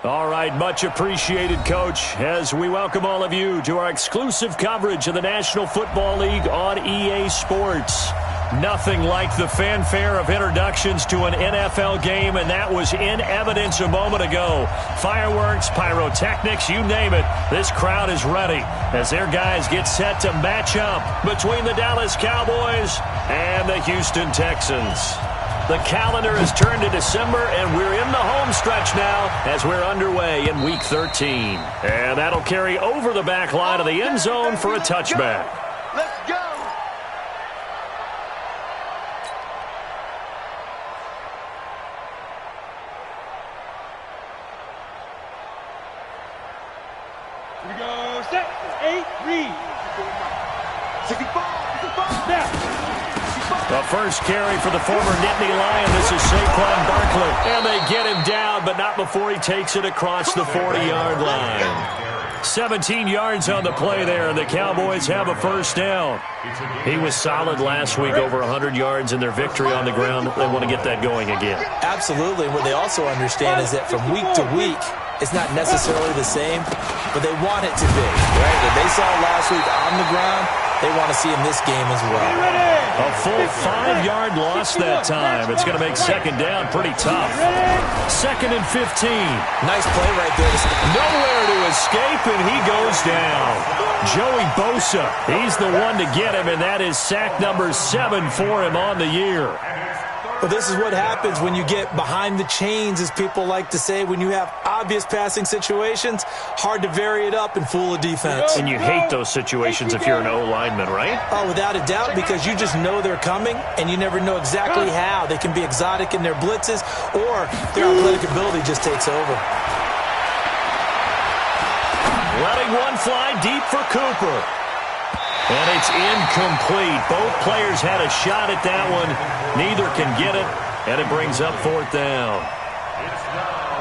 All right, much appreciated, Coach, as we welcome all of you to our exclusive coverage of the National Football League on EA Sports. Nothing like the fanfare of introductions to an NFL game, and that was in evidence a moment ago. Fireworks, pyrotechnics, you name it. This crowd is ready as their guys get set to match up between the Dallas Cowboys and the Houston Texans. The calendar has turned to December, and we're in the home stretch now as we're underway in Week 13. And that'll carry over the back line of the end zone for a touchback. Let's go! Here we go, set, 8, read. 65, 65, snap. The first carry for the former Nittany Lion. This is Saquon Barkley. And they get him down, but not before he takes it across the 40-yard line. 17 yards on the play there, and the Cowboys have a first down. He was solid last week, over 100 yards in their victory on the ground. They want to get that going again. Absolutely. What they also understand is that from week to week, it's not necessarily the same, but they want it to be, right? If they saw it last week on the ground, they want to see him this game as well. A full 5-yard loss that time. It's going to make second down pretty tough. Second and 15. Nice play right there. Nowhere to escape, and he goes down. Joey Bosa, he's the one to get him, and that is sack number 7 for him on the year. Well, this is what happens when you get behind the chains, as people like to say. When you have obvious passing situations, hard to vary it up and fool a defense. And you hate those situations if you're an O-lineman, right? Oh, without a doubt, because you just know they're coming, and you never know exactly how. They can be exotic in their blitzes, or their athletic ability just takes over. Letting one fly deep for Cooper. And it's incomplete. Both players had a shot at that one. Neither can get it, and it brings up fourth down.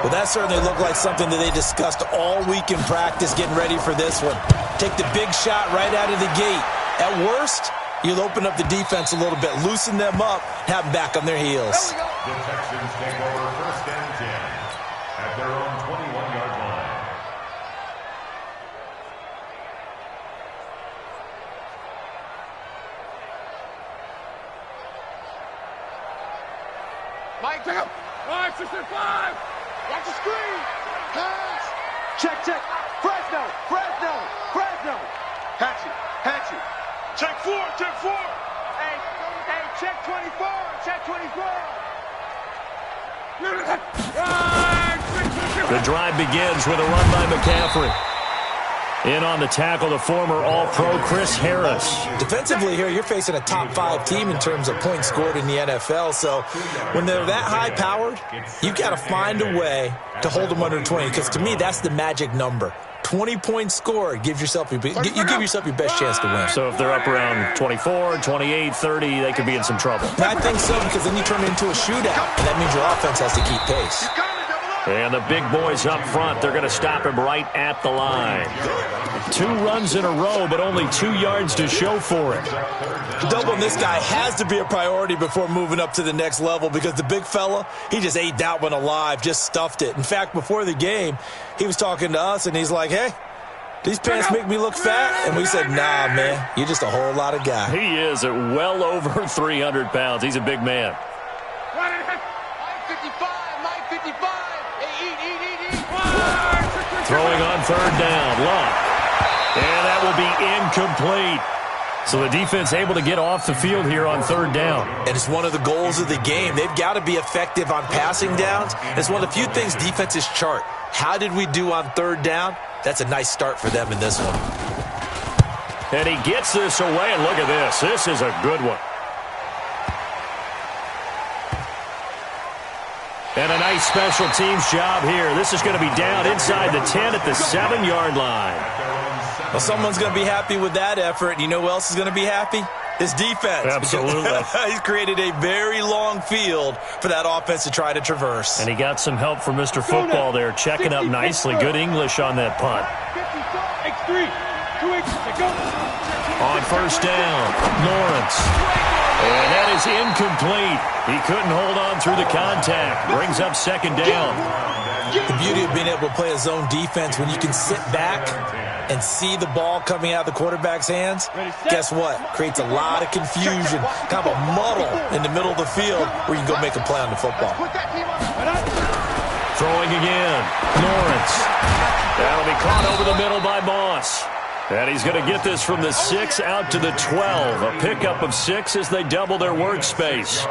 Well, that certainly looked like something that they discussed all week in practice, getting ready for this one. Take the big shot right out of the gate. At worst, you'll open up the defense a little bit, loosen them up, have them back on their heels. The Texans take over first and 10 at their own 21-yard line. Mike, pick up. 5, 6, 5. Watch the screen. Pass. Check, check. Fresno, Fresno, Fresno. Hatchet, Hatchet. Check 4, check 4. Hey, check 24, check 24. The drive begins with a run by McCaffrey. In on the tackle, the former All-Pro Chris Harris. Defensively here, you're facing a top 5 team in terms of points scored in the NFL. So when they're that high-powered, you've got to find a way to hold them under 20. Because to me, that's the magic number. 20 points scored. You give yourself your best chance to win. So if they're up around 24, 28, 30, they could be in some trouble. I think so, because then you turn it into a shootout, and that means your offense has to keep pace. And the big boys up front, they're going to stop him right at the line. 2 runs in a row, but only 2 yards to show for it. Doubling this guy has to be a priority before moving up to the next level, because the big fella, he just ate that one alive, just stuffed it. In fact, before the game, he was talking to us, and he's like, hey, these pants make me look fat? And we said, nah, man, you're just a whole lot of guy. He is at well over 300 pounds. He's a big man. Mike 55, Mike 55. Throwing on third down, Love. And that will be incomplete. So the defense able to get off the field here on third down. And it's one of the goals of the game. They've got to be effective on passing downs. It's one of the few things defenses chart. How did we do on third down? That's a nice start for them in this one. And he gets this away, and look at this. This is a good one. And a nice special teams job here. This is going to be down inside the 10 at the 7-yard line. Well, someone's going to be happy with that effort. You know who else is going to be happy? His defense. Absolutely. He's created a very long field for that offense to try to traverse. And he got some help from Mr. Football there, checking up nicely. Good English on that punt. X3, 2X, go. On first down, Lawrence. And that is is incomplete. He couldn't hold on through the contact. Brings up second down. The beauty of being able to play a zone defense when you can sit back and see the ball coming out of the quarterback's hands, guess what? Creates a lot of confusion, kind of a muddle in the middle of the field where you can go make a play on the football. Throwing again. Lawrence. That'll be caught over the middle by Moss. And he's going to get this from the 6 out to the 12. A pickup of 6 as they double their workspace.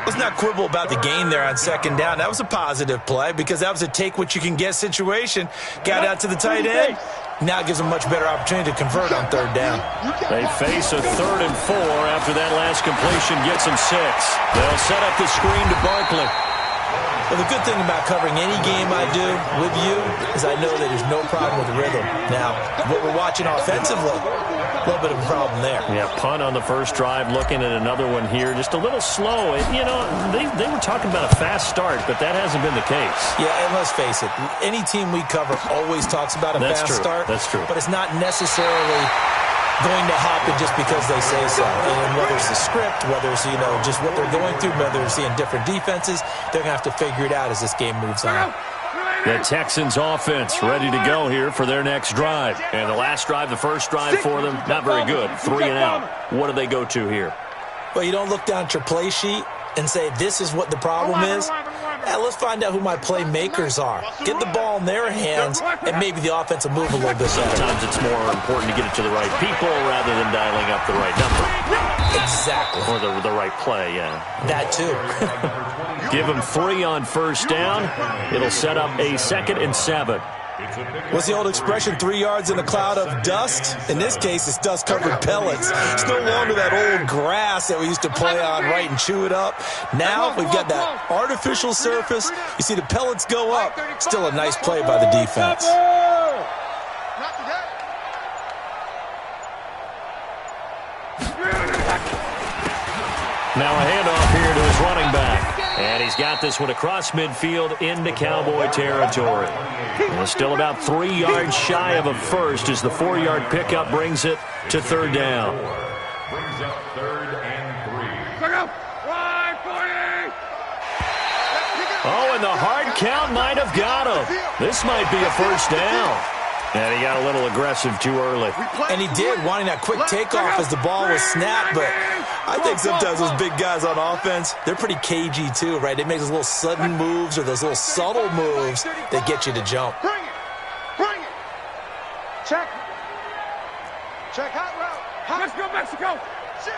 Let's not quibble about the gain there on second down. That was a positive play because that was a take-what-you-can-get situation. Got out to the tight end. Now it gives them a much better opportunity to convert on third down. They face a 3rd and 4 after that last completion gets them 6. They'll set up the screen to Barkley. Well, the good thing about covering any game I do with you is I know that there's no problem with rhythm. Now, what we're watching offensively, a little bit of a problem there. Yeah, punt on the first drive, looking at another one here. Just a little slow. You know, they were talking about a fast start, but that hasn't been the case. Yeah, and let's face it, any team we cover always talks about a fast start. That's true. But it's not necessarily going to happen just because they say so. And whether it's the script, whether it's, you know, just what they're going through, whether it's seeing different defenses, they're going to have to figure it out as this game moves on. The Texans offense ready to go here for their next drive. And the last drive, the first drive for them, not very good. 3 and out. What do they go to here? Well, you don't look down at your play sheet and say, this is what the problem is. Let's find out who my playmakers are. Get the ball in their hands, and maybe the offense will move a little bit better. Sometimes it's more important to get it to the right people rather than dialing up the right number. Exactly. Or the right play, yeah. That too. Give them 3 on first down. It'll set up a 2nd and 7. What's the old expression, 3 yards in a cloud of dust? In this case, it's dust-covered pellets. It's no longer that old grass that we used to play on, right, and chew it up. Now we've got that artificial surface. You see the pellets go up. Still a nice play by the defense. Now a handoff here to his running back. And he's got this one across midfield into Cowboy territory. And still about 3 yards shy of a first as the 4-yard pickup brings it to 3rd down. Brings up 3rd and 3. Oh, and the hard count might have got him. This might be a first down. And he got a little aggressive too early. And he did, wanting that quick takeoff as the ball was snapped. But I think sometimes those big guys on offense, they're pretty cagey too, right? They make those little sudden moves or those little subtle moves that get you to jump. Bring it. Bring it. Check. Check hot route. Let's go, Mexico. Shit.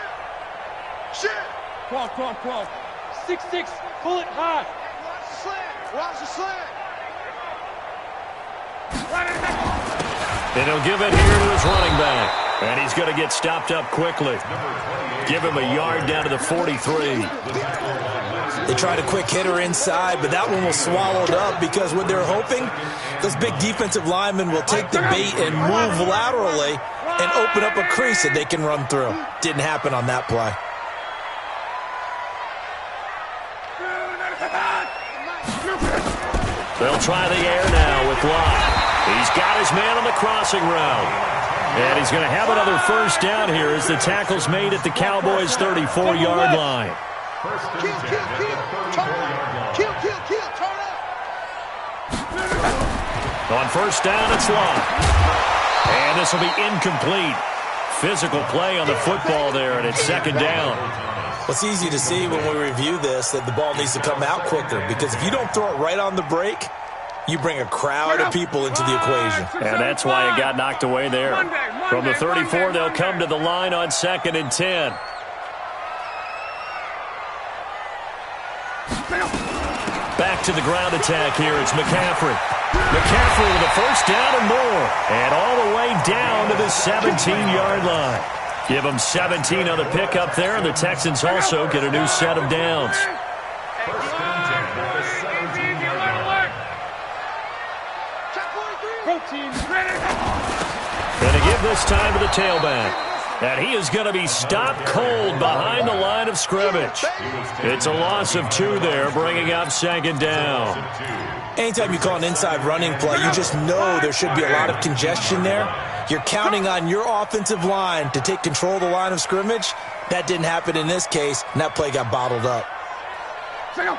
Shit. Come on. 6-6. Pull it high. Watch the slant. Watch the slant. And he'll give it here to his running back. And he's going to get stopped up quickly. Give him a yard down to the 43. They tried a quick hitter inside, but that one was swallowed up because what they're hoping, those big defensive linemen will take the bait and move laterally and open up a crease that they can run through. Didn't happen on that play. They'll try the air now with Lott. He's got his man on the crossing route. And he's going to have another first down here as the tackle's made at the Cowboys' 34-yard line. Kill. Turn up. Kill. Turn up. On first down, it's Lott. And this will be incomplete. Physical play on the football there, and it's 2nd down. Well, it's easy to see when we review this that the ball needs to come out quicker because if you don't throw it right on the break, you bring a crowd of people into the equation. And that's why it got knocked away there. From the 34, they'll come to the line on 2nd and 10. Back to the ground attack here. It's McCaffrey. McCaffrey with a first down and more. And all the way down to the 17-yard line. Give them 17 on the pickup there, and the Texans also get a new set of downs. Going to give this time to the tailback. And he is going to be stopped cold behind the line of scrimmage. It's a loss of 2 there, bringing up second down. Anytime you call an inside running play, you just know there should be a lot of congestion there. You're counting on your offensive line to take control of the line of scrimmage. That didn't happen in this case, and that play got bottled up. Light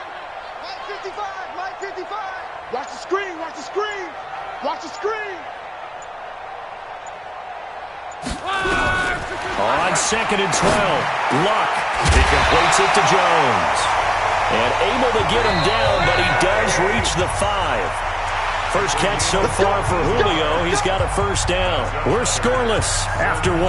55, light 55. Watch the screen, watch the screen. Watch the screen. On second and 12, Luck. He completes it to Jones. And able to get him down, but he does reach the 5. First catch so far for Julio. He's got a first down. We're scoreless after 1.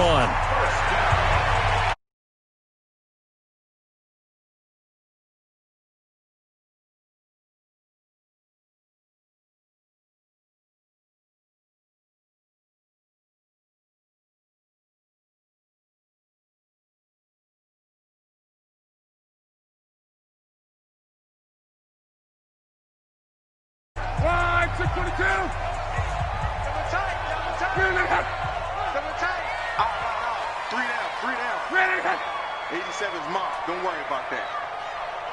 Line 622. Double tight, double tight. Double tight. Three down. 87's mark. Don't worry about that.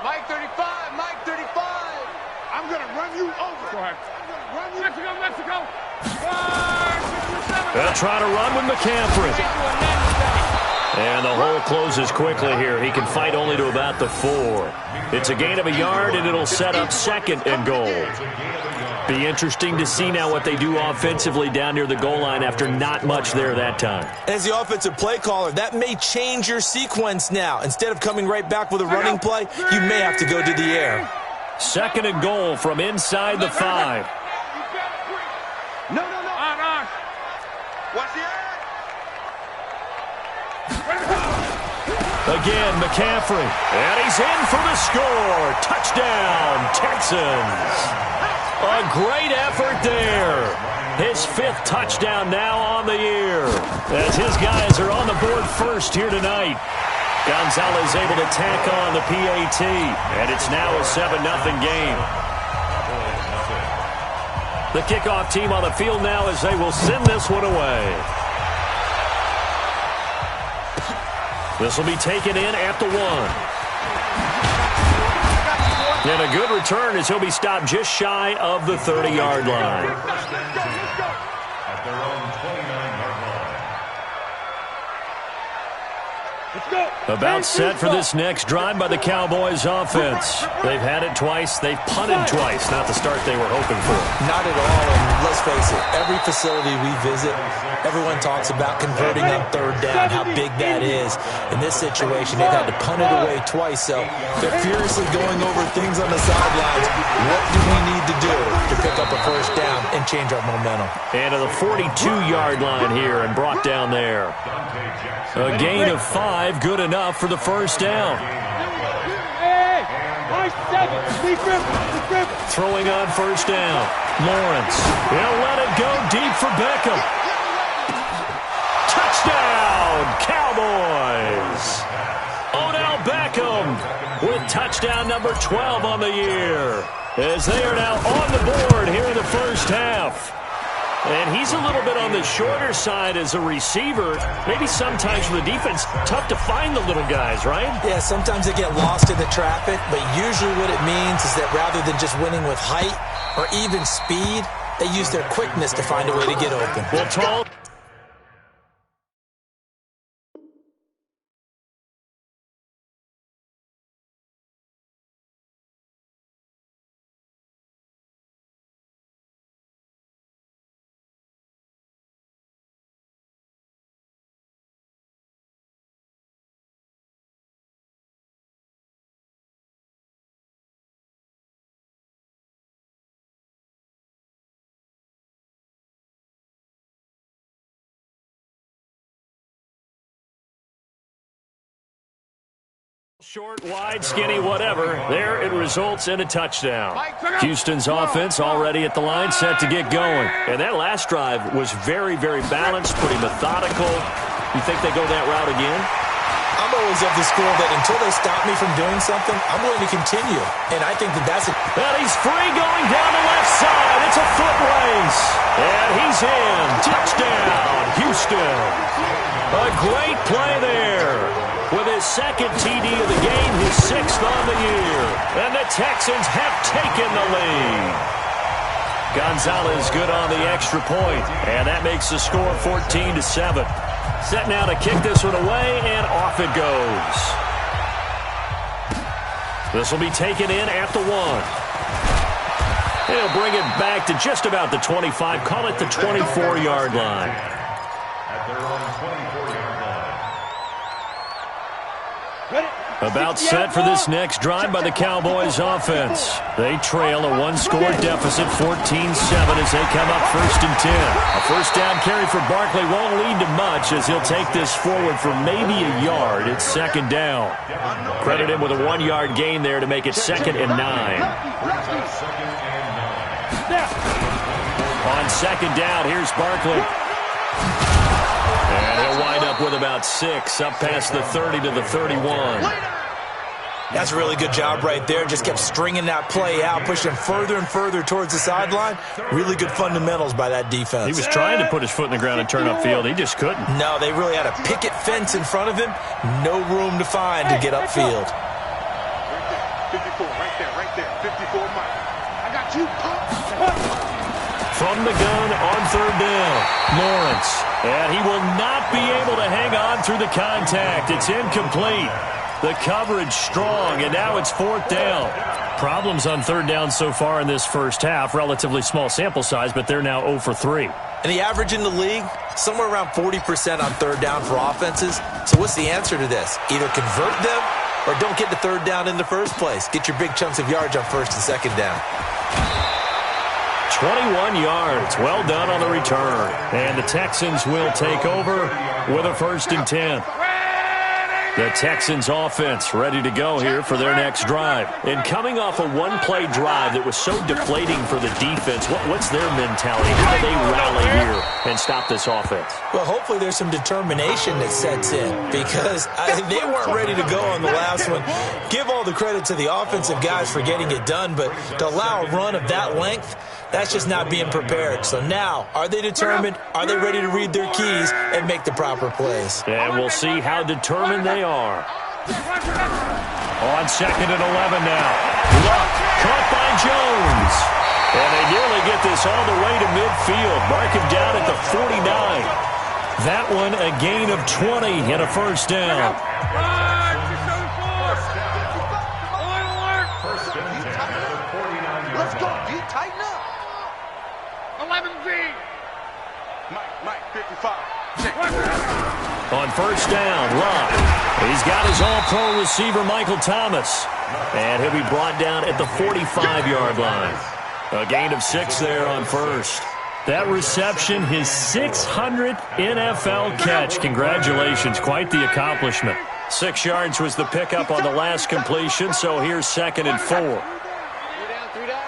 Mike 35, Mike 35. I'm going to run you over. Go ahead. I'm going to run you. Mexico. Line 627. They'll try to run with McCaffrey. And the hole closes quickly here. He can fight only to about the 4. It's a gain of a yard, and it'll set up second and goal. Be interesting to see now what they do offensively down near the goal line after not much there that time. As the offensive play caller, that may change your sequence now. Instead of coming right back with a running play, you may have to go to the air. Second and goal from inside the 5. No. On. Watch the eye. Again, McCaffrey. And he's in for the score. Touchdown, Texans. A great effort there. His 5th touchdown now on the year. As his guys are on the board first here tonight. Gonzalez able to tack on the PAT. And it's now a 7-0 game. The kickoff team on the field now as they will send this one away. This will be taken in at the 1. And a good return as he'll be stopped just shy of the 30-yard line. At their own 29-yard line. Let's go. About set for this next drive by the Cowboys offense. They've had it twice. They've punted twice. Not the start they were hoping for. Not at all, and let's face it, every facility we visit, everyone talks about converting on 3rd down, how big that is. In this situation, they've had to punt it away twice, so they're furiously going over things on the sidelines. What do we need to do to pick up a first down and change our momentum? And to the 42-yard line here and brought down there. A gain of 5, good enough for the first down. Hey, line 7. Throwing on first down. Lawrence. He'll let it go deep for Beckham. Touchdown, Cowboys! Odell Beckham with touchdown number 12 on the year. As they are now on the board here in the first half. And he's a little bit on the shorter side as a receiver. Maybe sometimes for the defense, tough to find the little guys, right? Yeah, sometimes they get lost in the traffic, but usually what it means is that rather than just winning with height or even speed, they use their quickness to find a way to get open. Well, tall. Short, wide, skinny, whatever. There it results in a touchdown. Houston's offense already at the line, set to get going. And that last drive was very, very balanced, pretty methodical. You think they go that route again? I'm always of the school that until they stop me from doing something, I'm going to continue. And I think that's a... And he's free going down the left side. It's a foot race. And he's in. Touchdown, Houston. A great play there. With his second TD of the game, his 6th on the year. And the Texans have taken the lead. Gonzalez good on the extra point, and that makes the score 14-7. Set now to kick this one away, and off it goes. This will be taken in at the 1. He'll bring it back to just about the 25, call it the 24-yard line. At their own 24-yard line. About set for this next drive by the Cowboys offense. They trail a one-score deficit, 14-7 as they come up 1st and 10. A first down carry for Barkley won't lead to much as he'll take this forward for maybe a yard. It's 2nd down. Credit him with a 1-yard gain there to make it 2nd and 9. On 2nd down, here's Barkley. And he'll wind up with about 6, up past the 30 to the 31. That's a really good job right there. Just kept stringing that play out, pushing further and further towards the sideline. Really good fundamentals by that defense. He was trying to put his foot in the ground and turn upfield. He just couldn't. No, they really had a picket fence in front of him. No room to find to get upfield. Right there, 54, right there, 54, Mike. I got you, From the gun on 3rd down, Lawrence. And he will not be able to hang on through the contact. It's incomplete. The coverage strong, and now it's 4th down. Problems on 3rd down so far in this first half. Relatively small sample size, but they're now 0 for 3. And the average in the league, somewhere around 40% on 3rd down for offenses. So what's the answer to this? Either convert them or don't get to 3rd down in the first place. Get your big chunks of yards on 1st and 2nd down. 21 yards. Well done on the return. And the Texans will take over with a 1st and 10. The Texans offense ready to go here for their next drive. And coming off a one-play drive that was so deflating for the defense, what's their mentality? How do they rally here and stop this offense? Well, hopefully there's some determination that sets in because they weren't ready to go on the last one. Give all the credit to the offensive guys for getting it done, but to allow a run of that length, that's just not being prepared. So now, are they determined? Are they ready to read their keys and make the proper plays? And we'll see how determined they are. On 2nd and 11 now. Luck caught by Jones. And they nearly get this all the way to midfield. Mark him down at the 49. That one a gain of 20 and a 1st down. Let's go, D. Tighten up. 11V. Mike, 55. On 1st down, Luck. He's got his all-pro receiver, Michael Thomas. And he'll be brought down at the 45-yard line. A gain of 6 there on 1st. That reception, his 600th NFL catch. Congratulations, quite the accomplishment. 6 yards was the pickup on the last completion, so here's 2nd and 4. 3 down.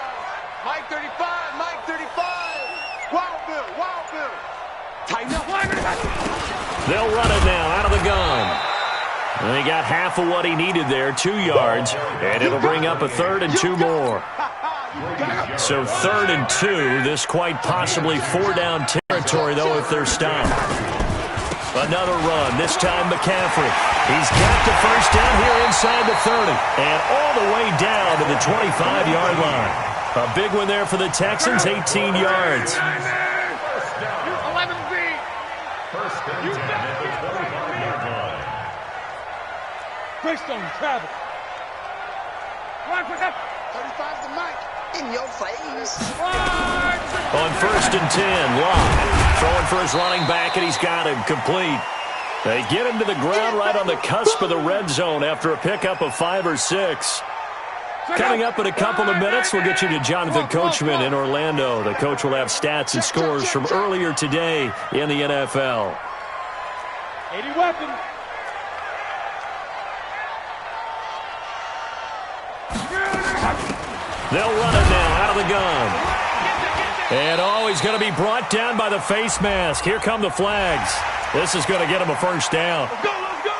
Mike 35, Mike 35. Wild Bill. Tighten up. They'll run it now out of the gun. And he got half of what he needed there, 2 yards, and it'll bring up a 3rd and 2 more. So 3rd and 2, this quite possibly 4-down territory, though, if they're stopped. Another run, this time McCaffrey. He's got the 1st down here inside the 30, and all the way down to the 25-yard line. A big one there for the Texans, 18 yards. 11V. First and 10 at the 25-yard line. Greystone travel. 35's the Mike. In your face. On 1st and 10, Locke throwing for his running back, and he's got him complete. They get him to the ground right on the cusp of the red zone after a pickup of 5 or 6. Coming up in a couple of minutes, we'll get you to Jonathan Coachman in Orlando. The coach will have stats and scores from earlier today in the NFL. 80 weapons. They'll run it now out of the gun. And he's going to be brought down by the face mask. Here come the flags. This is going to get him a 1st down.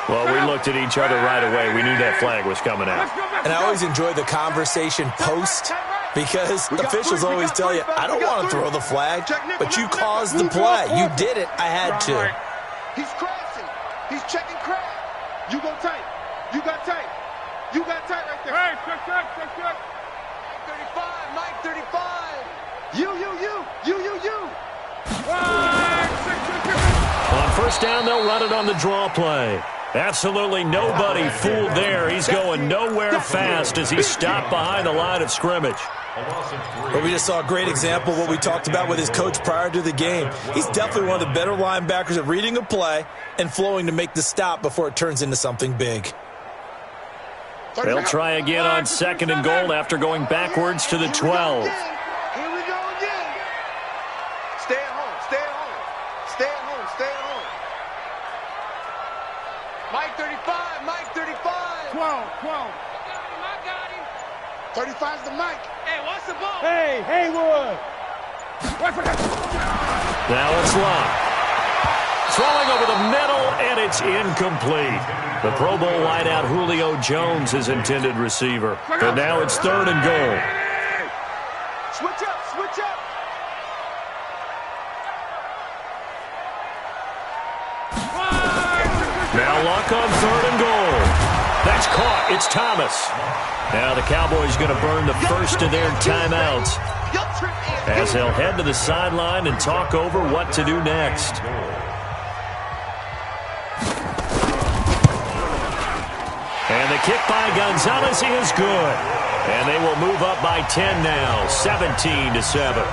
Well, we looked at each other right away. We knew that flag was coming out. And I always enjoy the conversation post because officials always tell you, I don't want to throw the flag, but you caused the play. You did it. I had to. He's crashing. He's checking crab. You go tight. You got tight. You got tight right there. Hey, check. Mike 35. You. On first down, they'll run it on the draw play. Absolutely nobody fooled there. He's going nowhere fast as he's stopped behind the line of scrimmage. Well, we just saw a great example of what we talked about with his coach prior to the game. He's definitely one of the better linebackers at reading a play and flowing to make the stop before it turns into something big. They'll try again on 2nd and goal after going backwards to the 12. Here we go again. Stay at home. Mike 35. 12. I got him. 35's the Mike. Hey, what's the ball? Hey, Haywood. Now it's Locke. Throwing over the middle, and it's incomplete. The Pro Bowl wideout Julio Jones is intended receiver. But now it's 3rd and goal. Switch up. Now Locke on 3rd and goal. That's caught. It's Thomas. Now the Cowboys going to burn the first of their timeouts as they'll head to the sideline and talk over what to do next. And the kick by Gonzalez is good. And they will move up by 10 now, 17-7.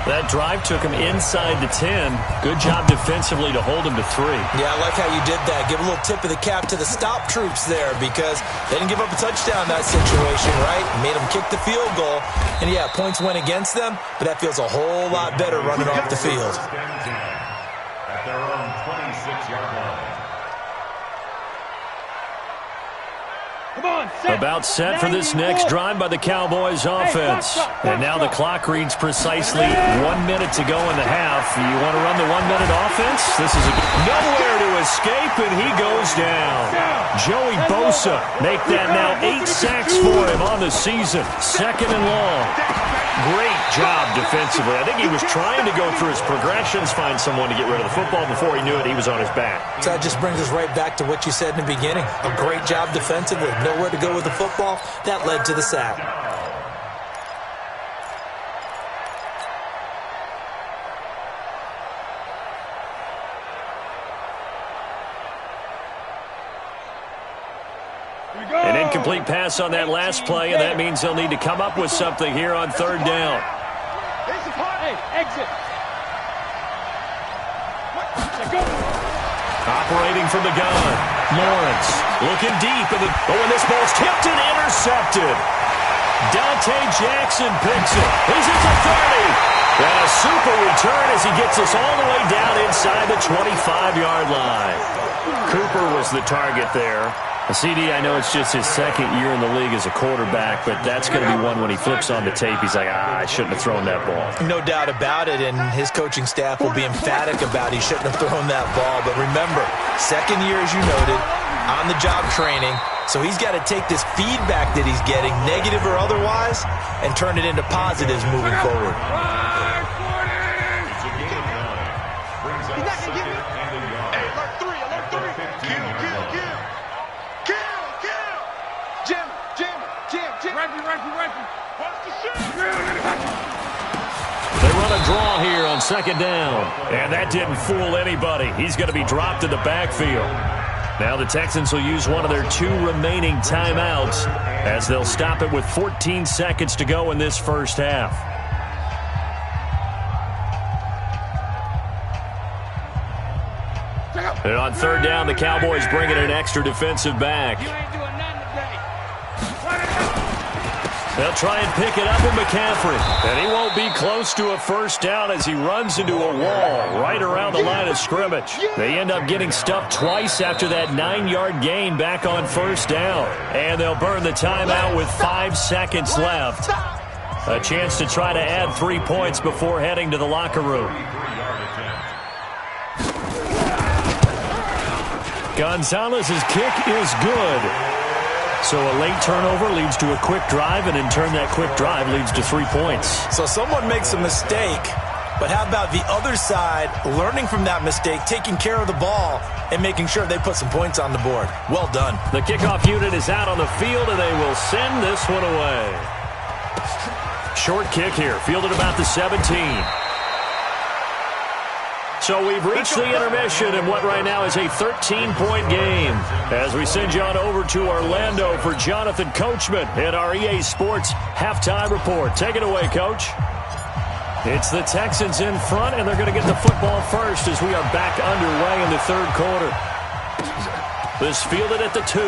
That drive took him inside the 10. Good job defensively to hold him to 3. Yeah, I like how you did that. Give a little tip of the cap to the stop troops there because they didn't give up a touchdown in that situation, right? Made them kick the field goal. And, yeah, points went against them, but that feels a whole lot better running off the field. At their own 26-yard line. About set for this next drive by the Cowboys offense. And now the clock reads precisely 1 minute to go in the half. You want to run the 1 minute offense? This is nowhere to escape, and he goes down. Joey Bosa make that now 8 sacks for him on the season. 2nd and long. Great job defensively. I think he was trying to go through his progressions, find someone to get rid of the football. Before he knew it, he was on his back. So that just brings us right back to what you said in the beginning. A great job defensively. Nowhere to go with the football. That led to the sack. An incomplete pass on that last play, and that means they'll need to come up with something here on 3rd down. Hey, exit. Operating from the gun, Lawrence looking deep, and when this ball's tipped and intercepted. Dante Jackson picks it. He's at the 30. And a super return as he gets us all the way down inside the 25-yard line. Cooper was the target there. CD, I know it's just his 2nd year in the league as a quarterback, but that's going to be one when he flips on the tape. He's like, I shouldn't have thrown that ball. No doubt about it, and his coaching staff will be emphatic about he shouldn't have thrown that ball. But remember, 2nd year, as you noted, on-the-job training. So he's got to take this feedback that he's getting, negative or otherwise, and turn it into positives moving forward. They run a draw here on 2nd down. And that didn't fool anybody. He's going to be dropped in the backfield. Now the Texans will use one of their 2 remaining timeouts as they'll stop it with 14 seconds to go in this first half. And on 3rd down, the Cowboys bring in an extra defensive back. They'll try and pick it up with McCaffrey. And he won't be close to a first down as he runs into a wall right around the line of scrimmage. They end up getting stuffed twice after that 9-yard gain back on 1st down. And they'll burn the timeout with 5 seconds left. A chance to try to add 3 points before heading to the locker room. Gonzalez's kick is good. So a late turnover leads to a quick drive, and in turn that quick drive leads to 3 points. So someone makes a mistake, But how about the other side, learning from that mistake, taking care of the ball, and making sure they put some points on the board? Well done. The kickoff unit is out on the field, and they will send this one away. Short kick here, fielded about the 17. So we've reached the intermission in what right now is a 13-point game. As we send you on over to Orlando for Jonathan Coachman in our EA Sports halftime report. Take it away, Coach. It's the Texans in front, and they're going to get the football first as we are back underway in the third quarter. This fielded at the 2.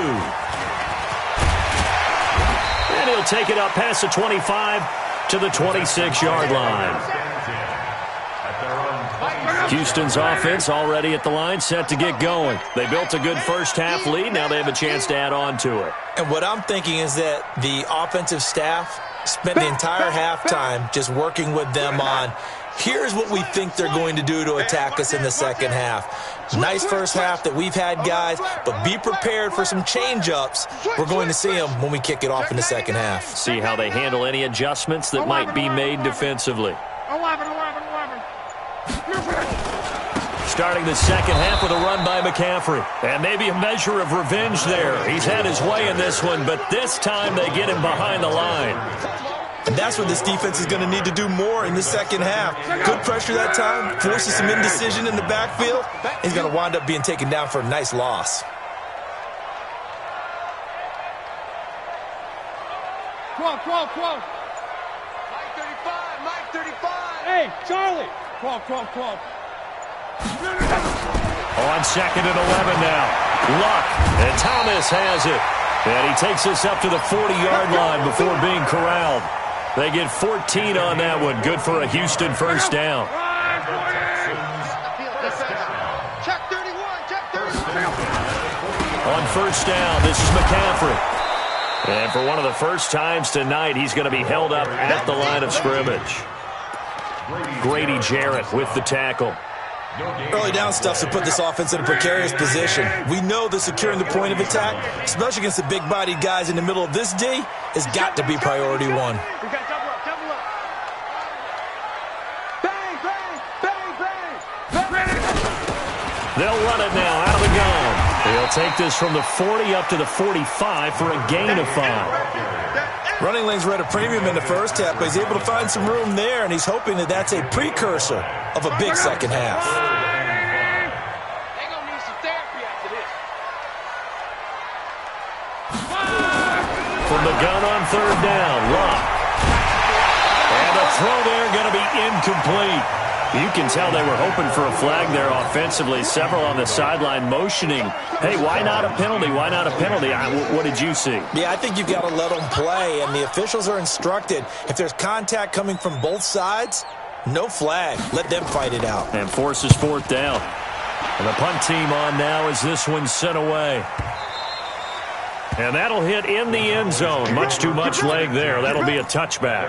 And he'll take it up past the 25 to the 26-yard line. Houston's offense already at the line, set to get going. They built a good first-half lead. Now they have a chance to add on to it. And what I'm thinking is that the offensive staff spent the entire halftime just working with them on, here's what we think they're going to do to attack us in the second half. Nice first half that we've had, guys, but be prepared for some change-ups. We're going to see them when we kick it off in the second half. See how they handle any adjustments that might be made defensively. 11. Starting the second half with a run by McCaffrey. And maybe a measure of revenge there. He's had his way in this one, but this time they get him behind the line. And that's what this defense is going to need to do more in the second half. Good pressure that time, forces some indecision in the backfield. He's going to wind up being taken down for a nice loss. 12. Mike 35. Hey, Charlie. 12. On second and 11 now. Luck. And Thomas has it. And he takes us up to the 40-yard line before being corralled. They get 14 on that one. Good for a Houston first down. Check 31. On first down, this is McCaffrey. And for one of the first times tonight, he's going to be held up at the line of scrimmage. Grady Jarrett with the tackle. Early down stuff to put this offense in a precarious position. We know that securing the point of attack, especially against the big-bodied guys in the middle of this D, has got to be priority one. We got double up. Bang. They'll run it now out of the gun. He'll take this from the 40 up to the 45 for a gain of 5. Running lanes were at a premium in the first half, but he's able to find some room there, and he's hoping that that's a precursor of a big second half. They're going to need some therapy after this. From the gun on third down, Luck. And the throw there going to be incomplete. You can tell they were hoping for a flag there offensively. Several on the sideline motioning, hey, why not a penalty? Why not a penalty? What did you see? Yeah, I think you've got to let them play, and the officials are instructed, if there's contact coming from both sides, no flag. Let them fight it out. And forces fourth down. And the punt team on now as this one's sent away. And that'll hit in the end zone. Much too much leg there. That'll be a touchback.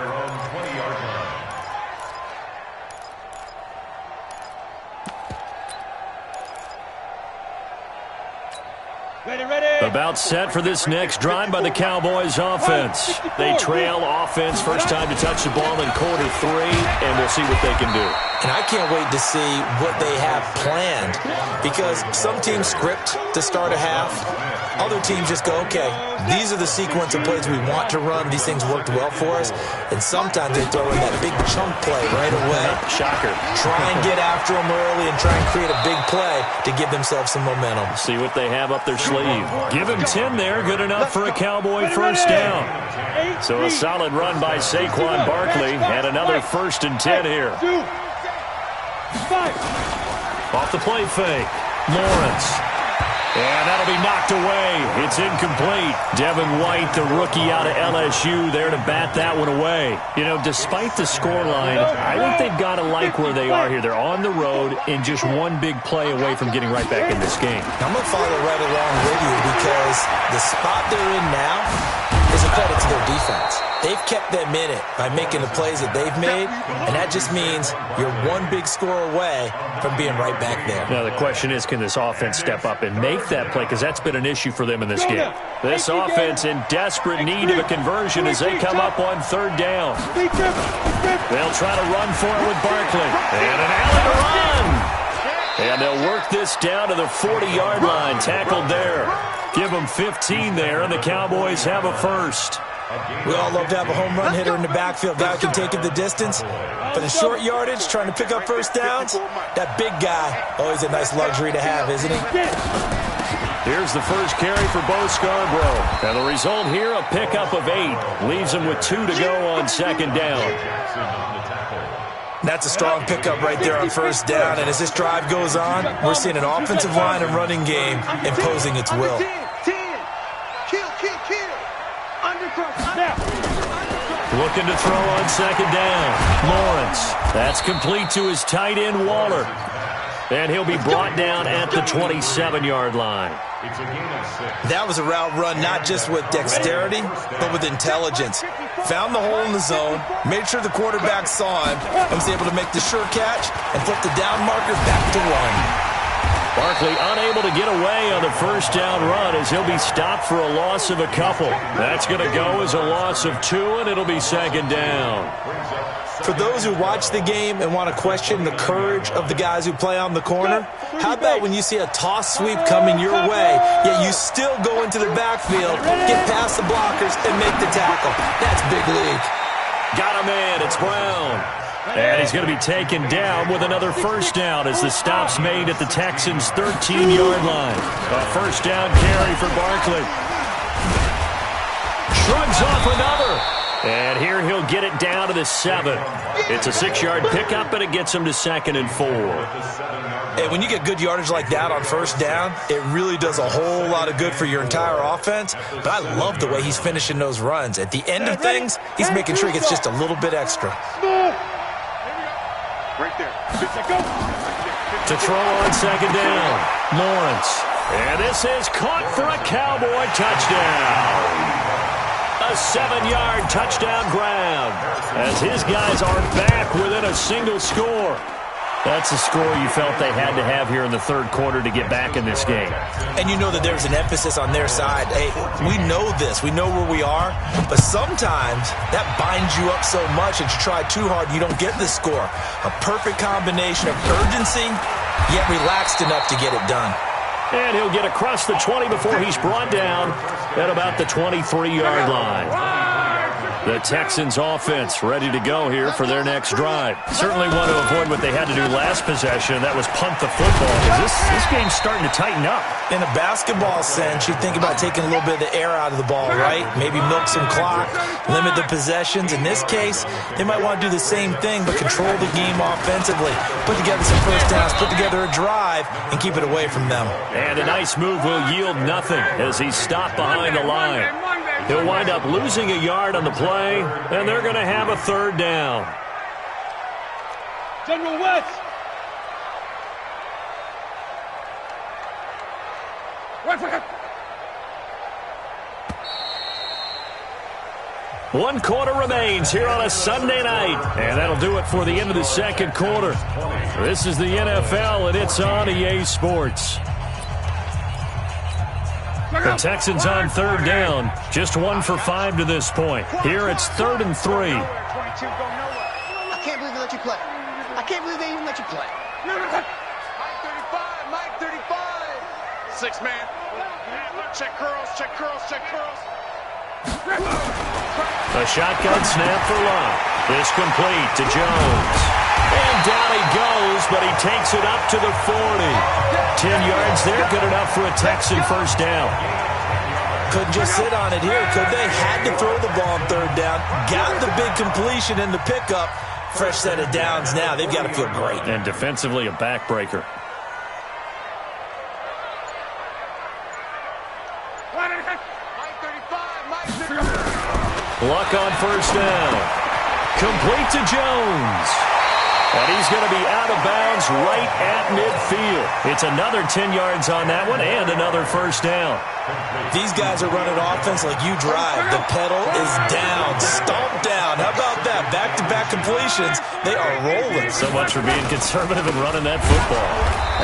Ready. About set for this next drive by the Cowboys offense. They trail offense first time to touch the ball in quarter 3, and we'll see what they can do. And I can't wait to see what they have planned, because some teams script to start a half. Other teams just go, okay, these are the sequence of plays we want to run. These things worked well for us. And sometimes they throw in that big chunk play right away. Shocker. Try and get after them early and try and create a big play to give themselves some momentum. See what they have up their sleeve. Give him 10 there. Good enough for a Cowboy first down. So a solid run by Saquon Barkley. And another 1st and 10 here. 2, 5. Off the play fake. Lawrence. And that'll be knocked away. It's incomplete. Devin White, the rookie out of LSU, there to bat that one away. You know, despite the scoreline, I think they've got to like where they are here. They're on the road and just one big play away from getting right back in this game. I'm going to follow right along with you, because the spot they're in now is a credit to their defense. They've kept them in it by making the plays that they've made, and that just means you're one big score away from being right back there. Now, the question is, can this offense step up and make that play? Because that's been an issue for them in this game. This offense in desperate need of a conversion as they come up on third down. They'll try to run for it with Barkley. And an alley to run. And they'll work this down to the 40-yard line. Tackled there. Give them 15 there, and the Cowboys have a first. We all love to have a home run hitter in the backfield. Guy who can take it the distance. But in short yardage, trying to pick up first downs, that big guy, always a nice luxury to have, isn't he? Here's the first carry for Bo Scarborough. And the result here, a pickup of 8. Leaves him with 2 to go on second down. That's a strong pickup right there on first down. And as this drive goes on, we're seeing an offensive line and running game imposing its will. Looking to throw on second down. Lawrence. That's complete to his tight end, Waller. And he'll be brought down at the 27-yard line. That was a route run not just with dexterity, but with intelligence. Found the hole in the zone, made sure the quarterback saw him, and was able to make the sure catch and flip the down marker back to 1. Barkley unable to get away on the first down run as he'll be stopped for a loss of a couple. That's going to go as a loss of 2, and it'll be second down. For those who watch the game and want to question the courage of the guys who play on the corner, how about when you see a toss sweep coming your way, yet you still go into the backfield, get past the blockers, and make the tackle? That's big league. Got a man. It's Brown. And he's going to be taken down with another first down as the stop's made at the Texans' 13-yard line. A first down carry for Barkley. Shrugs off another. And here he'll get it down to the 7. It's a 6-yard pickup, and it gets him to 2nd and 4. Hey, when you get good yardage like that on first down, it really does a whole lot of good for your entire offense. But I love the way he's finishing those runs. At the end of things, he's making sure he gets just a little bit extra. Right there. To throw on second down, Lawrence. And this is caught for a Cowboy touchdown. A 7-yard touchdown grab as his guys are back within a single score. That's a score you felt they had to have here in the third quarter to get back in this game. And you know that there's an emphasis on their side. Hey, we know this. We know where we are. But sometimes that binds you up so much that you try too hard and you don't get the score. A perfect combination of urgency, yet relaxed enough to get it done. And he'll get across the 20 before he's brought down at about the 23-yard line. The Texans offense ready to go here for their next drive. Certainly want to avoid what they had to do last possession. That was punt the football. This game's starting to tighten up. In a basketball sense, you think about taking a little bit of the air out of the ball, right? Maybe milk some clock, limit the possessions. In this case, they might want to do the same thing, but control the game offensively. Put together some first downs, put together a drive, and keep it away from them. And a nice move will yield nothing as he's stopped behind the line. He'll wind up losing a yard on the play, and they're going to have a third down. General West. One quarter remains here on a Sunday night, and that'll do it for the end of the second quarter. This is the NFL, and it's on EA Sports. The Texans on third down, just 1 for 5 to this point. Here it's 3rd and 3. I can't believe they let you play. I can't believe they even let you play. Mike 35, Mike 35. 6 man. Check curls, check curls, check curls. A shotgun snap for Love. This complete to Jones. And down he goes, but he takes it up to the 40. 10 yards there, good enough for a Texan first down. Couldn't just sit on it here, could they? Had to throw the ball on third down. Got the big completion in the pickup. Fresh set of downs now. They've got to feel great. And defensively, a backbreaker. Luck on first down. Complete to Jones. And he's going to be out of bounds right at midfield. It's another 10 yards on that one and another first down. These guys are running offense like you drive. The pedal is down, stomped down. How about that? Back-to-back completions. They are rolling. So much for being conservative and running that football.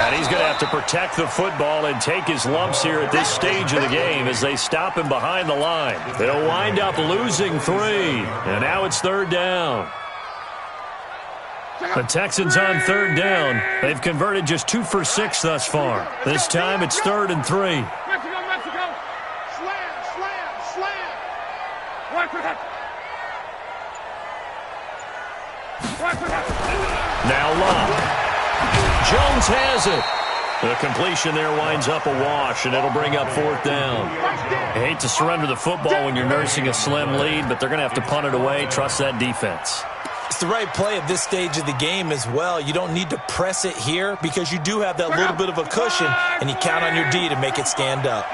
And he's going to have to protect the football and take his lumps here at this stage of the game as they stop him behind the line. They'll wind up losing 3. And now it's third down. The Texans on third down. They've converted just 2 for 6 thus far. This time it's 3rd and 3. Mexico. Slam. Right for that. Now Locke. Jones has it. The completion there winds up a wash, and it'll bring up 4th down. I hate to surrender the football when you're nursing a slim lead, but they're going to have to punt it away. Trust that defense. It's the right play at this stage of the game as well. You don't need to press it here because you do have that little bit of a cushion, and you count on your D to make it stand up.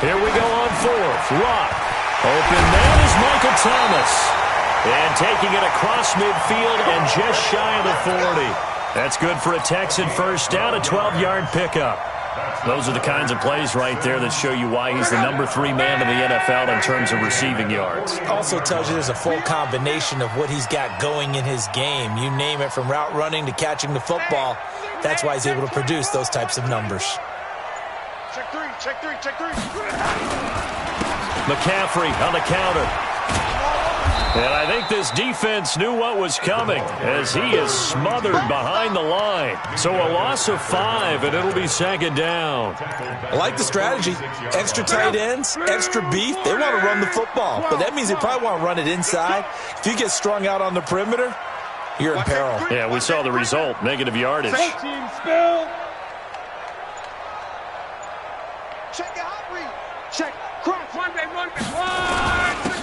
Here we go on 4th. Locke. Open man is Michael Thomas. And taking it across midfield and just shy of the 40. That's good for a Texan first down, a 12-yard pickup. Those are the kinds of plays right there that show you why he's the number 3 man in the NFL in terms of receiving yards. Also tells you there's a full combination of what he's got going in his game. You name it, from route running to catching the football. That's why he's able to produce those types of numbers. Check three. McCaffrey on the counter. And I think this defense knew what was coming as he is smothered behind the line. So a loss of 5, and it'll be 2nd down. I like the strategy. Extra tight ends, extra beef. They want to run the football, but that means they probably want to run it inside. If you get strung out on the perimeter, you're in peril. Yeah, we saw the result, negative yardage. Team spill. Check out read. Check. Cross. Run.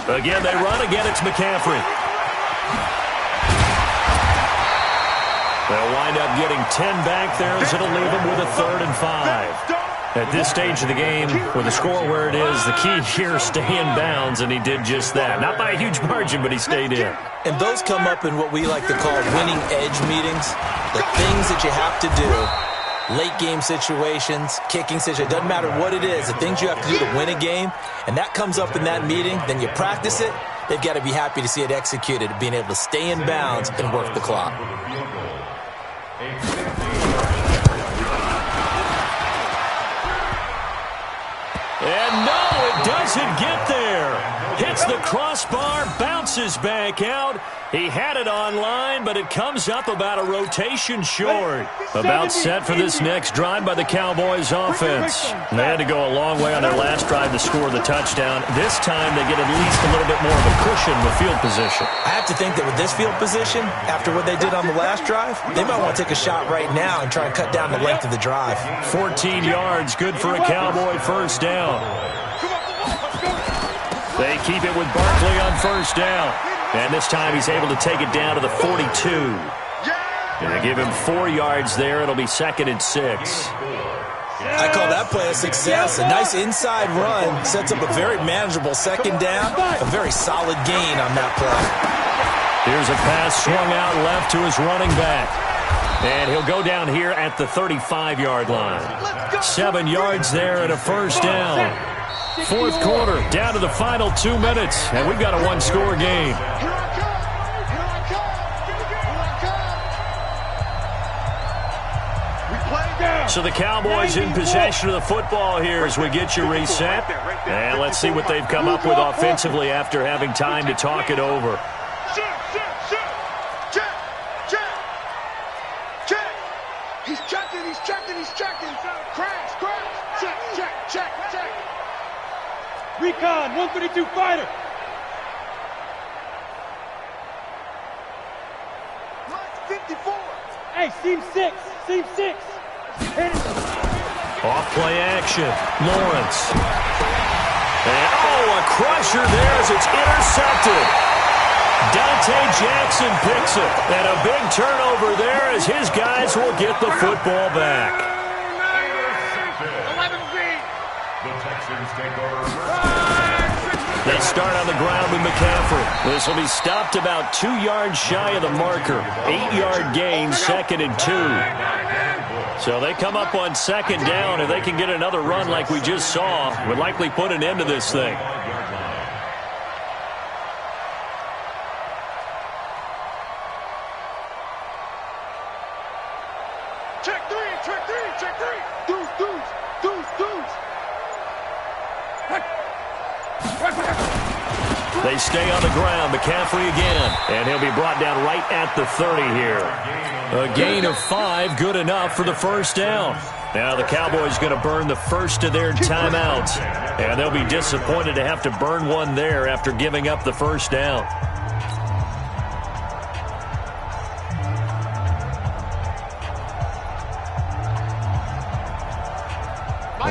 Again, they run. Again, it's McCaffrey. They'll wind up getting 10 back there as it'll leave them with a 3rd and 5. At this stage of the game, with the score where it is, the key here is stay in bounds, and he did just that. Not by a huge margin, but he stayed in. And those come up in what we like to call winning edge meetings. The things that you have to do. Late game situations, kicking situations, doesn't matter what it is, the things you have to do to win a game, and that comes up in that meeting, then you practice it, they've got to be happy to see it executed, being able to stay in bounds and work the clock. And no, it doesn't get there. Hits the crossbar, bounces back out. He had it online, but it comes up about a rotation short. About set for this next drive by the Cowboys offense. They had to go a long way on their last drive to score the touchdown. This time they get at least a little bit more of a cushion with field position. I have to think that with this field position, after what they did on the last drive, they might want to take a shot right now and try and cut down the length of the drive. 14 yards, good for a Cowboy first down. They keep it with Barkley on first down. And this time he's able to take it down to the 42. And they give him 4 yards there. It'll be 2nd and 6. I call that play a success. A nice inside run sets up a very manageable 2nd down. A very solid gain on that play. Here's a pass swung out left to his running back. And he'll go down here at the 35-yard line. 7 yards there and a first down. 4th quarter, down to the final 2 minutes, and we've got a 1-score game. So the Cowboys in possession of the football here as we get you reset. And let's see what they've come up with offensively after having time to talk it over. He's checking. Crash. Check. Recon, 132 fighter. Line 54. Hey, seam 6. Hit it. Off play action. Lawrence. And a crusher there as it's intercepted. Dante Jackson picks it. And a big turnover there as his guys will get the football back. The Texans take over. They start on the ground with McCaffrey. This will be stopped about 2 yards shy of the marker. 8-yard gain, 2nd and 2. So they come up on 2nd down. If they can get another run like we just saw, would likely put an end to this thing. Check three. Deuce. They stay on the ground. McCaffrey again. And he'll be brought down right at the 30 here. A gain of 5, good enough for the first down. Now the Cowboys going to burn the first of their timeouts. And they'll be disappointed to have to burn one there after giving up the first down.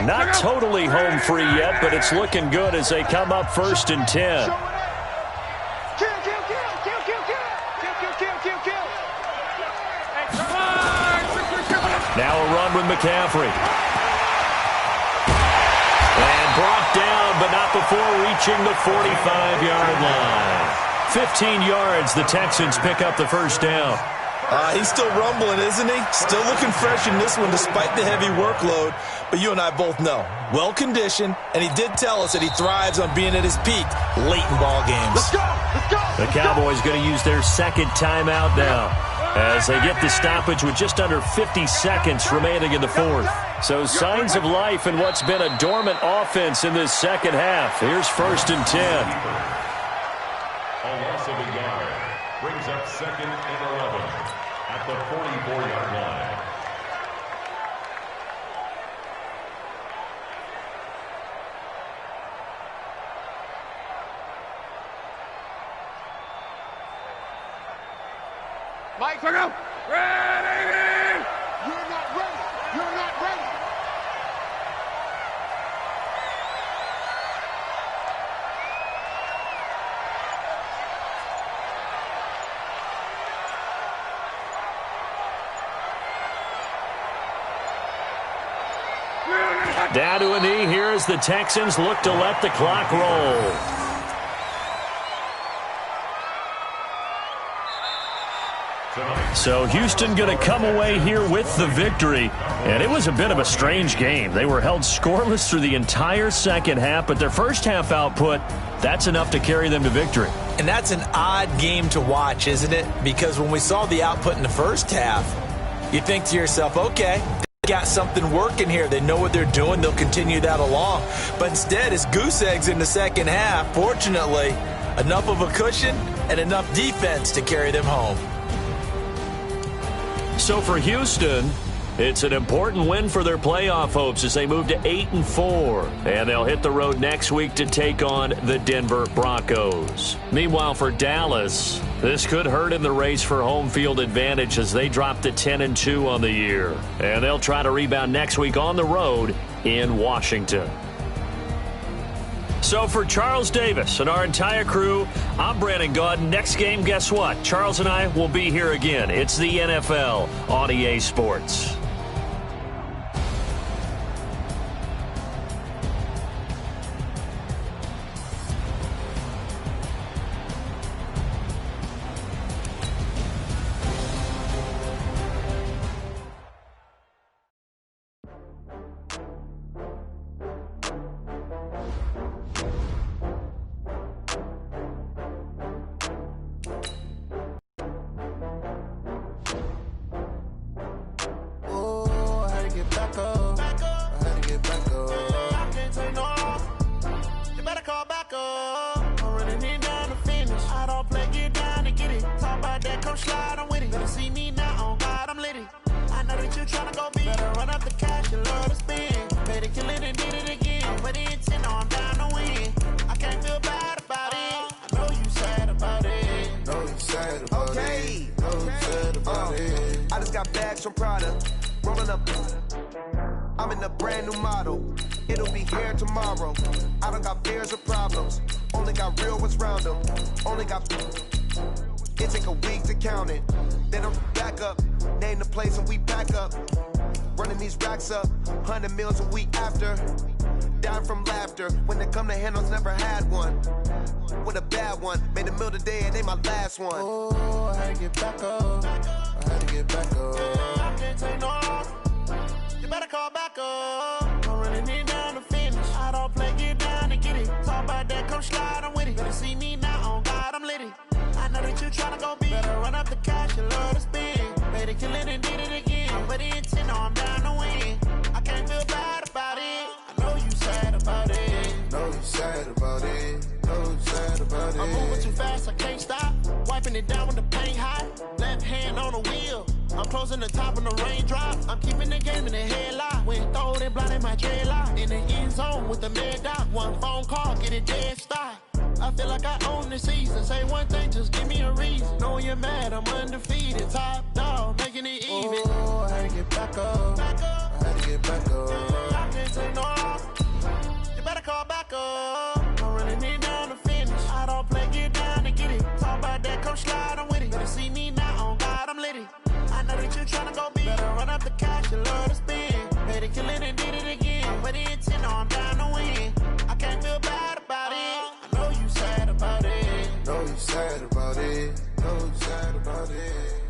Not totally home free yet, but it's looking good as they come up 1st and 10. Now a run with McCaffrey. And brought down, but not before reaching the 45-yard line. 15 yards, the Texans pick up the first down. He's still rumbling, isn't he? Still looking fresh in this one despite the heavy workload. But you and I both know, well-conditioned, and he did tell us that he thrives on being at his peak late in ball games. Let's go. The Cowboys going to use their 2nd timeout now as they get the stoppage with just under 50 seconds remaining in the 4th. So signs of life in what's been a dormant offense in this second half. Here's 1st and 10. A loss of a yard brings up 2nd and 11 at the 44-yard line. Mike, go. Ready. You're not ready. Down to a knee here as the Texans look to let the clock roll. So Houston going to come away here with the victory. And it was a bit of a strange game. They were held scoreless through the entire second half, but their first half output, that's enough to carry them to victory. And that's an odd game to watch, isn't it? Because when we saw the output in the first half, you think to yourself, okay, they got something working here. They know what they're doing. They'll continue that along. But instead, it's goose eggs in the second half. Fortunately, enough of a cushion and enough defense to carry them home. So for Houston, it's an important win for their playoff hopes as they move to 8-4. And they'll hit the road next week to take on the Denver Broncos. Meanwhile, for Dallas, this could hurt in the race for home field advantage as they drop to 10-2 on the year. And they'll try to rebound next week on the road in Washington. So for Charles Davis and our entire crew, I'm Brandon Gaudin. Next game, guess what? Charles and I will be here again. It's the NFL on EA Sports. I'm in a brand new model. It'll be here tomorrow. I don't got fears or problems. Only got real ones round them. Only got... It take a week to count it. Then I'm back up. Name the place and we back up. Running these racks up. 100 meals a week after. dying from laughter. When it come to handles, never had one. With a bad one, made a meal today, it ain't my last one. Oh, I had to get back up. I had to get back up. I can't take no off. You better call back up. I'm running it down to finish. I don't play, get down and get it. Talk about that, come slide, I'm with it. Better see me now, on God, I'm litty. I know that you tryna go big. Better run up the cash, you love to spend. Made it, kill it, and did it again. But the intent, no, I'm down to win. I can't feel bad about it. I know you sad about it. Know you sad about it. Know you sad about it. I'm moving too fast, I can't stop. Wiping it down with the paint hot. Left hand on the wheel. I'm closing the top of the raindrop. I'm keeping the game in the headlock. When throwed and blinded my dreadlock. In the end zone with the mad dot. One phone call, get it dead stop. I feel like I own the season. Say one thing, just give me a reason. Knowing you're mad, I'm undefeated. Top dog, making it even. Oh, I had to get back up. I had to get back up. I can't take no off. You better call back up. I'm running it down to finish. I don't play, get down and get it. Talk about that, come slide, I'm with it. Better see me now, on God, I'm litty. I know that you tryna go big. Better run up the cash, you love to spend. Made it, kill it, and did it again. But the intent, no, I'm down to win. I can't feel bad about it. I know you sad about it. Know you sad about it. Know you sad about it.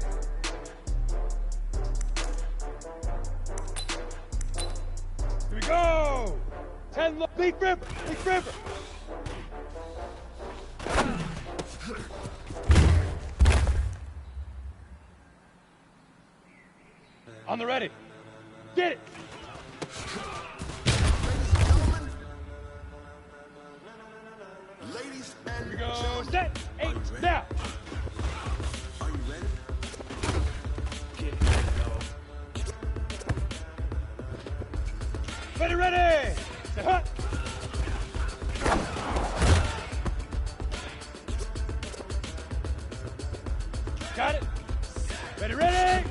Here we go. 10 look. Leaf River. Leaf River. On the ready. Get it. Ladies Here and we go. gentlemen. Set. 8. Now. Are you ready? Ready, ready. Set hut. Got it. Ready, ready.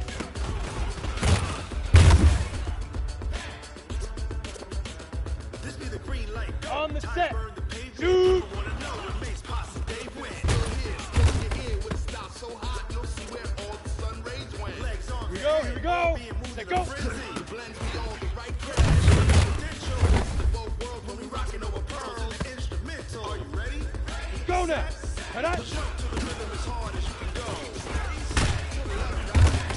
This be the green light. On the Time set. burn the pavement. Shoot. I wanna know what makes posse they win. Your ear with a stop so hot, you'll see where all the sun rays went. Legs on. Here we go. Set go. The blends be all the right potential. The both worlds when we rockin' over pearls and the instrumental. Are you ready? Go now. Head out. Jump to the rhythm as hard as you can go.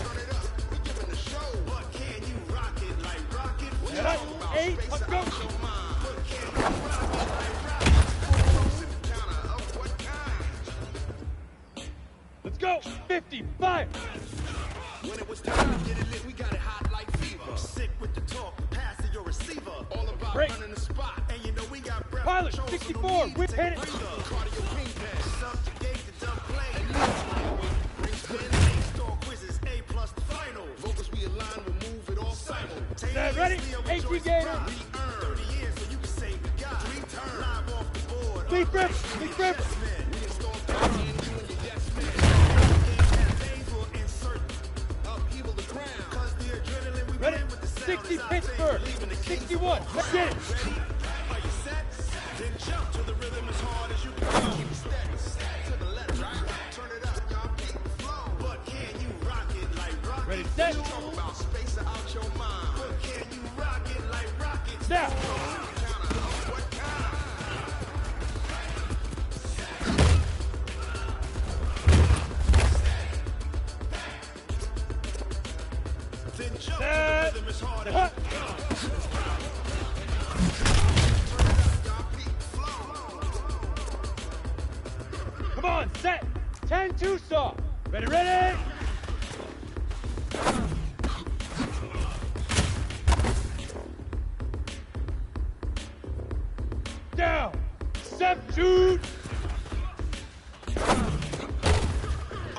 Turn it up. We giving the show. But can you rock it like rocket? What Head you out. know about 8. space Let's out go. your mind? But can you rock it like rocket? Close in the counter of what kind? Let's go. 50. Fire. When it was time to get it lit, we got it hot like fever. Sick with the talk, pass to your receiver. All about Break. running the spot, and you know we got breath. Pilot, Control, so 64, no need to whip take hit a it. breather. Cardio ping pong, subjugate the dumb plane. Bring spin, A-star quizzes, A+ the final. Vocals we align, we'll move it all simultaneously. Set, ready? of a 18 choice Gator. pride. We earned 30 years, so you can say we got 3 turns. Live off the board. Leaf River. Leaf River. Yes, man. We install therapy in you and your yes, man. Campaigns will insert upheaval the ground. 'Cause the adrenaline we Ready? bring with the sound 60 is our Pittsburgh. thing. Leaving the kings 61. Let's get it. ready? Are you set? Then jump to the rhythm as hard as you can go. Keep it steady. To the left, right? Turn it up, y'all keep the flow. But can you rock it like rocket? Ready, set. You talk about space out your mind. But can you rock it like rockets? Now. Counter of what kind? Then jump to Set. the rhythm as hard as Hut. you can go. Come on. Set. 10-2 saw. Ready, ready. Down. Step, shoot. Are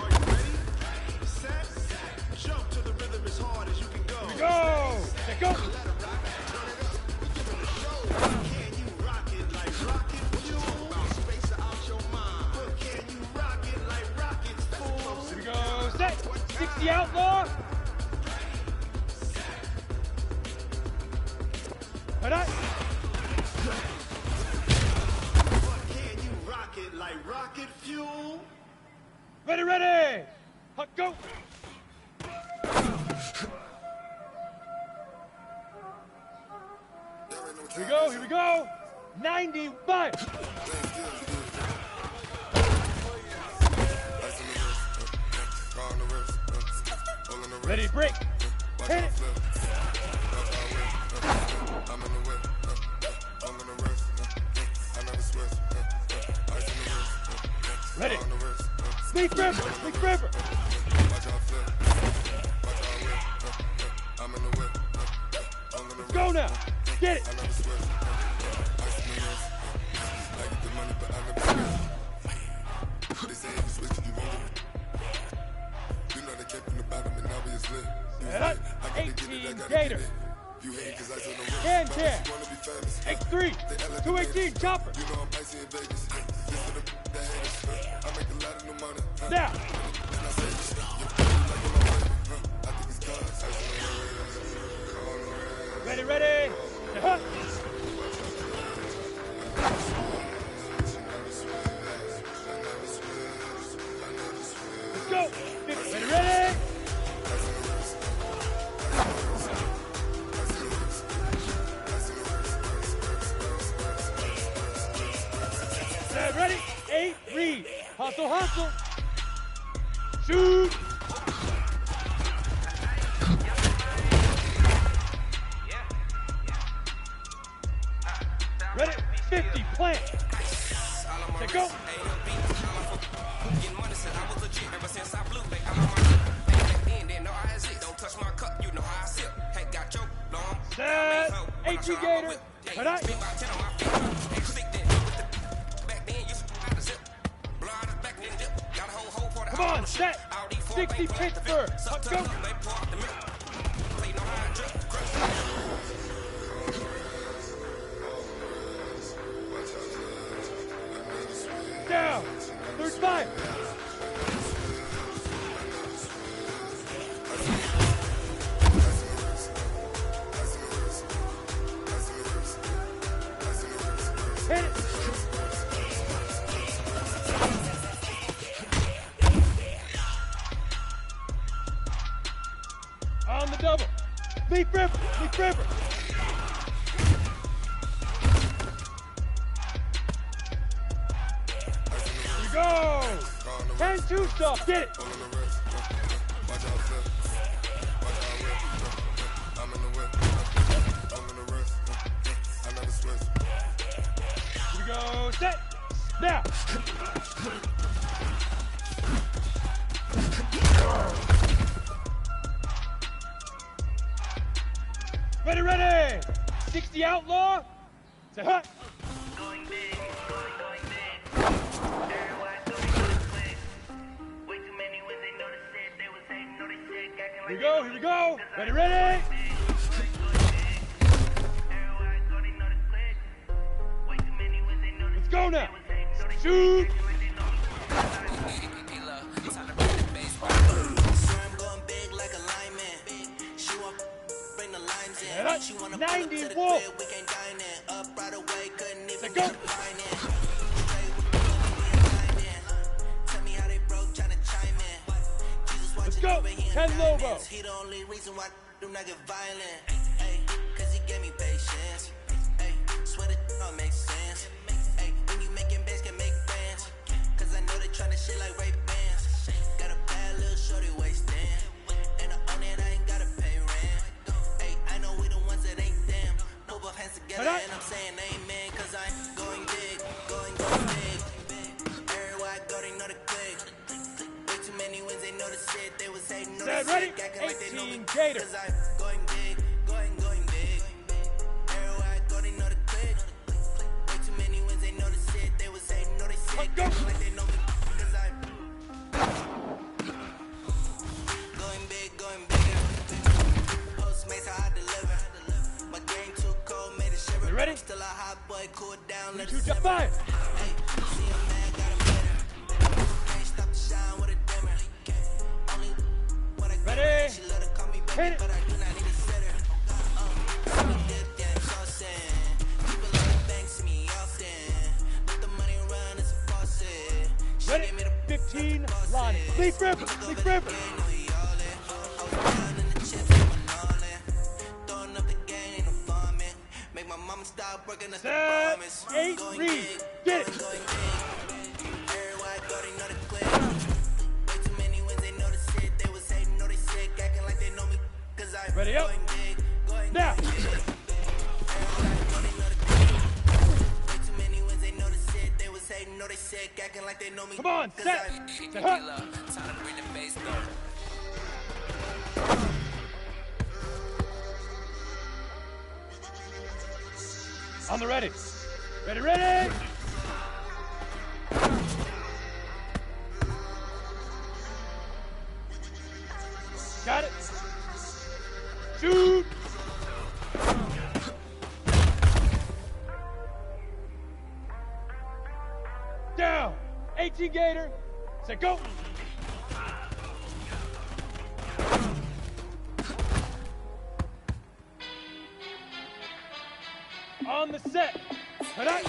you ready? Set. Jump to the rhythm as hard as you can go. Go. Set, go. Let it rock. Turn it up. We giving the show. Can you rock it like rocket? What you talk about? Space out your mind. But can you rock it like rockets? Fool. Here we go. Set. 60 outlaw. Head out. But can you rock it like rocket fuel? Ready, ready. Hut, go. There ain't no Here we go. 95. Ready, break. Hit it. Ready. Sneak river. Sneak river. Let's go now. Get it. Set. 18 Gator. Can. X3. 218 Chopper. Now. Ready. Uh-huh. Let's go. Ready. Ready. 8 read. Hustle. Shoot. Ready. 50 plant. Let's go. Set. 18 Gator. Tonight. Come on, set. 60 Pittsburgh. Let's go. Down. 35. Hit it. On the double. Leap river. Here we go. 10-2 stop. Get it. Here we go. Set. Now. Ready. 60 outlaw. Say hut. Going big. Everywhere quick. Way too many when they notice it. They was hating, know they sick, acting like Here we go. Ready. Let's go now. Shoot. She wanna 90 Wolf. we can't dine in. Up right away, couldn't even Go. Tell me how they broke, tryna chime in. Jesus Let's watching go. over here. 10 Lobo. He the only reason why do not get violent. Ay, cause he gave me patience. Ay, swear that don't make sense. Ay, when you making bands, can make friends. Cause I know they tryna shit like Ray Bans. Got a bad little shorty wasting. And I own it, I ain't gotta pay rent. Ay, I know we the ones that ain't them. Put both hands together and I'm saying amen. Cause I'm going big, going big. Everywhere I go, they know the click. Way too many wins, they know the shit. They was hating, know the Ready. shit. Acting like they know me. 18 Gator. Cause I'm going big, going big. Everywhere I go, they know the click. Way too many wins, they know the shit. They was hating, know the shit. Acting like they know me. Cause I'm going bigger. Postmates how I deliver. My game too cold, made it shiver. You ready? Still a hot boy, cool down, let it 2 simmer. fire. Hey, see a man, got a better. Can't stop the shine with a dimmer. Only when I get Ready? her, she love to call me Hit baby, it. but I do not need a sitter. I'm a dip damn saucing. People like the bank see me often. Let the money run, it's a faucet. She Ready. gave me the 15 Lonnie. Leap river. Throwing up the game, ain't no farming. Make my mama I'ma stop working at the Set, promise. 8, read, get it. Everybody go, they know the clip. Way too many wins, they know the shit. They was hating, know they sick, acting like they know me. Cause I'm Ready up. going big, going Now. big. Everybody go, they know the clip. Way too many wins, they know the shit. They was hating, know they sick, acting like they know me. Come on, Cause set. I'm Tequila. time to bring the bass down. On the ready. Ready, ready. Got it. Shoot. Down. 18 Gator. Say go. On the set. Cut out.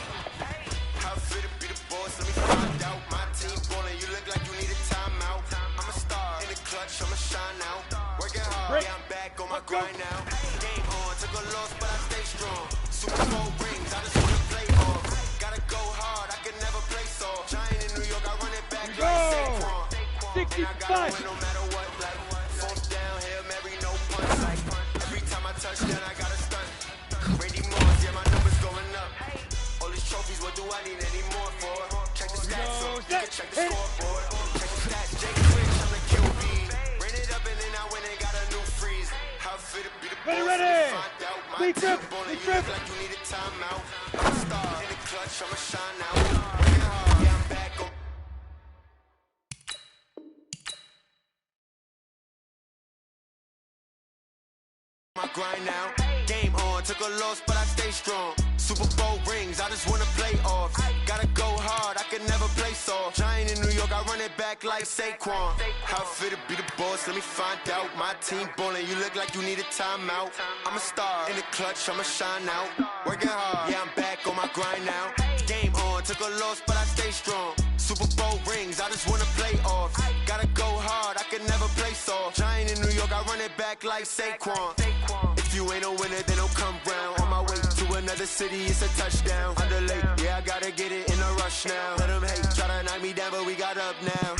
How fit to be the boss, let me find out. My team ballin', you look like you need a timeout. I'm a star in the clutch, I'ma shine out. Working hard, yeah, I'm back on my grind now. Game on, took a loss, but I stay strong. Super Bowl rings, I just wanna play off. Gotta go hard, I can never play soft. Giant in New York, I run it back like Saquon. And I gotta win no matter what, like fourth down, Hail Mary, no punch. Like every time I touch down, I gotta stunt. Randy Moss, yeah, my numbers going up. All these trophies, what do I need any more for? Check the stats, so you can check the scoreboard. Check the stats, Jake Rich, I'm the QB. Ran it up and then I went and got a new freeze. How fit to be the boss, ready. find out. My Big team trip, ballin', big you trip. look like you need a timeout. I'm a star in the clutch, I'ma shine out. Working hard, yeah, I'm back on. My grind now, game on, took a loss, but I stay strong. Super Bowl rings, I just wanna play off. Gotta go hard, I can never play soft. Giant in New York, I run it back like Saquon. How fit to be the boss, let me find out. My team ballin', you look like you need a timeout. I'm a star in the clutch, I'ma shine out. Working hard, yeah, I'm back on my grind now. Game on, took a loss, but I stay strong. Super Bowl rings, I just wanna play off. Gotta go hard, I can never play soft. Giant in New York, I run it back like Saquon. If you ain't a winner, then don't come round. On my way to another city, it's a touchdown. Underlay, yeah, I gotta get it in a rush now. Let them hate, try to knock me down, but we got up now.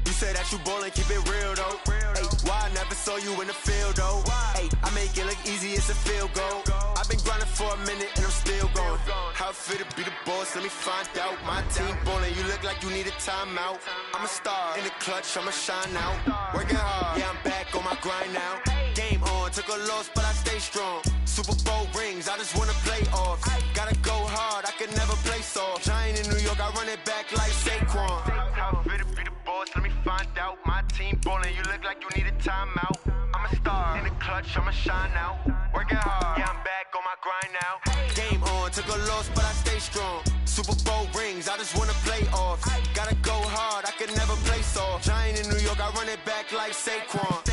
You say that you ballin', keep it real though. Hey, why I never saw you in the field though? Hey, I make it look easy, it's a field goal. I've been grinding for a minute and I'm still going. How fit to be the boss, let me find out. My team ballin', you look like you need a timeout. I'm a star in the clutch, I'ma shine out. Working hard, yeah, I'm back on my grind now. Game on, took a loss, but I stay strong. Super Bowl rings, I just wanna play off. Gotta go hard, I can never play soft. Giant in New York, I run it back like Saquon. How fit to be the boss, let me find out. My team ballin', you look like you need a timeout. I'm a star in the clutch, I'ma shine out. Working hard, yeah, I'm back on my grind now. Game on, took a loss, but I stay strong. Super Bowl rings, I just wanna play off. Gotta go hard, I can never play soft. Giant in New York, I run it back like Saquon.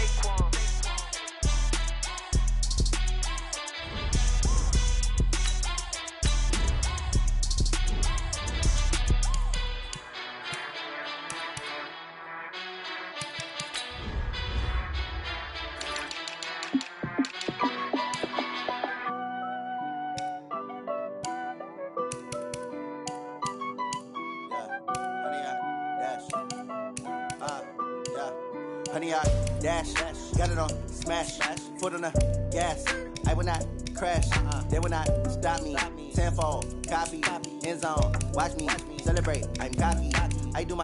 Honey, I dash, got it on smash, foot on the gas. I will not crash, they will not stop me. Tenfold, copy, end zone, watch me celebrate. I'm cocky, I do my